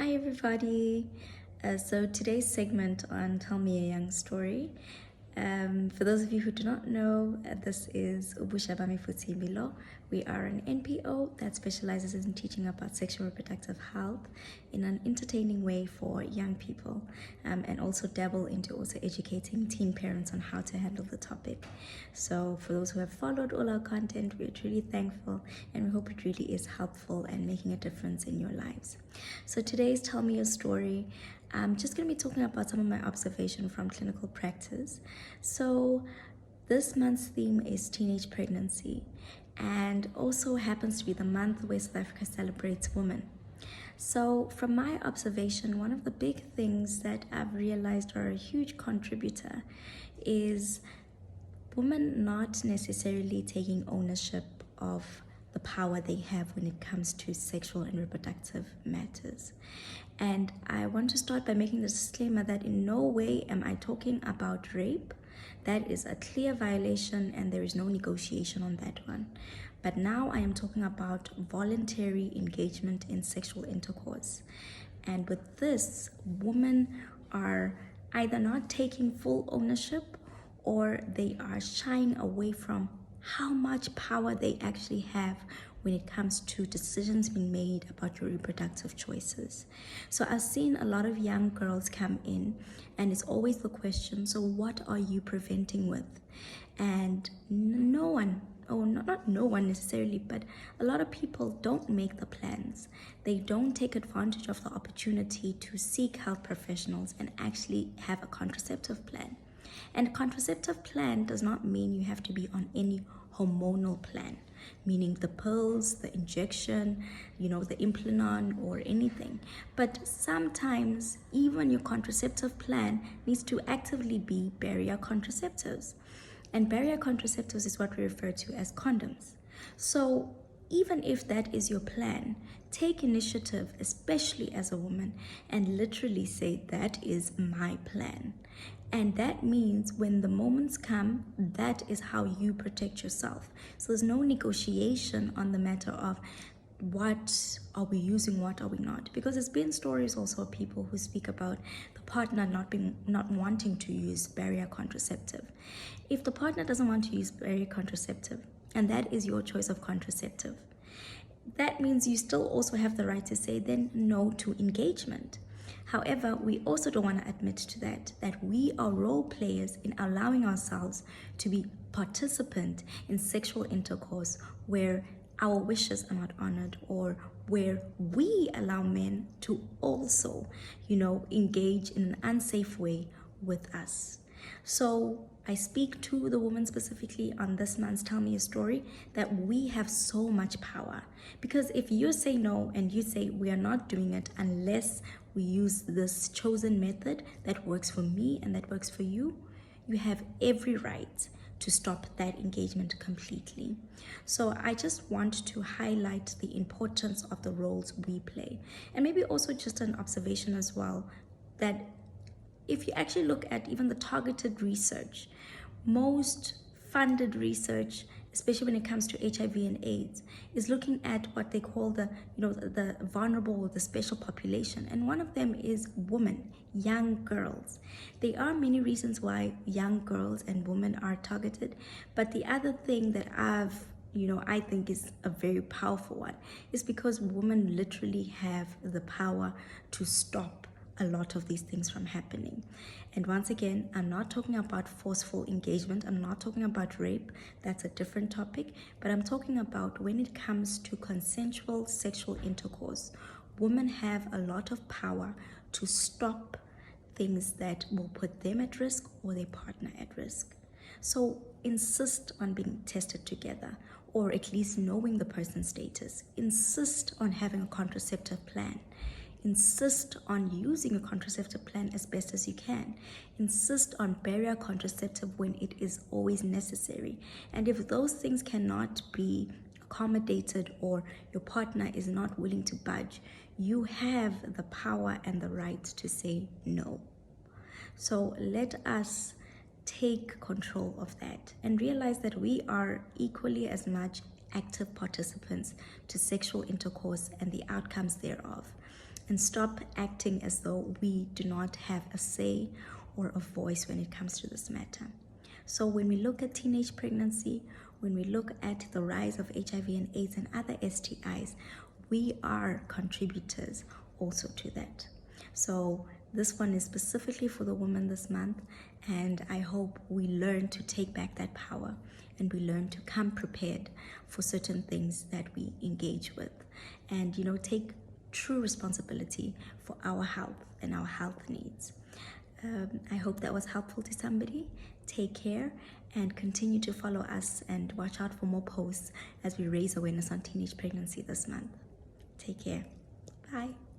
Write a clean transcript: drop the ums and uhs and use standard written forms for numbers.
Hi everybody. So today's segment on Tell Me a Young Story. For those of you who do not know, this is Ubusha Bami. We are an NPO that specializes in teaching about sexual reproductive health in an entertaining way for young people, and also dabble into also educating teen parents on how to handle the topic. So for those who have followed all our content, we're truly thankful and we hope it really is helpful and making a difference in your lives. So today's Tell Me a Story, I'm just going to be talking about some of my observation from clinical practice. So this month's theme is teenage pregnancy, and also happens to be the month where South Africa celebrates women. So from my observation, one of the big things that I've realized are a huge contributor is women not necessarily taking ownership of the power they have when it comes to sexual and reproductive matters. And I want to start by making the disclaimer that in no way am I talking about rape. That is a clear violation and there is no negotiation on that one. But now I am talking about voluntary engagement in sexual intercourse. And with this, women are either not taking full ownership or they are shying away from how much power they actually have when it comes to decisions being made about your reproductive choices. So I've seen a lot of young girls come in and it's always the question, so what are you preventing with? And no one, or not no one necessarily, but a lot of people don't make the plans. They don't take advantage of the opportunity to seek health professionals and actually have a contraceptive plan. And a contraceptive plan does not mean you have to be on any hormonal plan, meaning the pills, the injection, the implant or anything. But sometimes even your contraceptive plan needs to actively be barrier contraceptives. And barrier contraceptives is what we refer to as condoms. So even if that is your plan, take initiative, especially as a woman, and literally say, that is my plan. And that means when the moments come, that is how you protect yourself. So there's no negotiation on the matter of what are we using, what are we not, because there's been stories also of people who speak about the partner not wanting to use barrier contraceptive. If the partner doesn't want to use barrier contraceptive and that is your choice of contraceptive, that means you still also have the right to say then no to engagement. However, we also don't want to admit to that we are role players in allowing ourselves to be participant in sexual intercourse where our wishes are not honored, or where we allow men to also, engage in an unsafe way with us. So I speak to the woman specifically on this month's Tell Me a Story that we have so much power. Because if you say no and you say we are not doing it unless we use this chosen method that works for me and that works for you, you have every right to stop that engagement completely. So I just want to highlight the importance of the roles we play. And maybe also just an observation as well, that if you actually look at even the targeted research, most funded research, especially when it comes to HIV and AIDS, is looking at what they call the vulnerable or the special population. And one of them is women, young girls. There are many reasons why young girls and women are targeted. But the other thing that I think is a very powerful one is because women literally have the power to stop a lot of these things from happening. And once again, I'm not talking about forceful engagement. I'm not talking about rape. That's a different topic. But I'm talking about when it comes to consensual sexual intercourse, women have a lot of power to stop things that will put them at risk or their partner at risk. So insist on being tested together, or at least knowing the person's status. Insist on having a contraceptive plan. Insist on using a contraceptive plan as best as you can. Insist on barrier contraceptive when it is always necessary. And if those things cannot be accommodated or your partner is not willing to budge, you have the power and the right to say no. So let us take control of that and realize that we are equally as much active participants to sexual intercourse and the outcomes thereof. and stop acting as though we do not have a say or a voice when it comes to this matter. So when we look at teenage pregnancy, when we look at the rise of HIV and AIDS and other STIs, we are contributors also to that. So this one is specifically for the women this month, and I hope we learn to take back that power and we learn to come prepared for certain things that we engage with, and take true responsibility for our health and our health needs. I hope that was helpful to somebody. Take care and continue to follow us and watch out for more posts as we raise awareness on teenage pregnancy this month. Take care. Bye.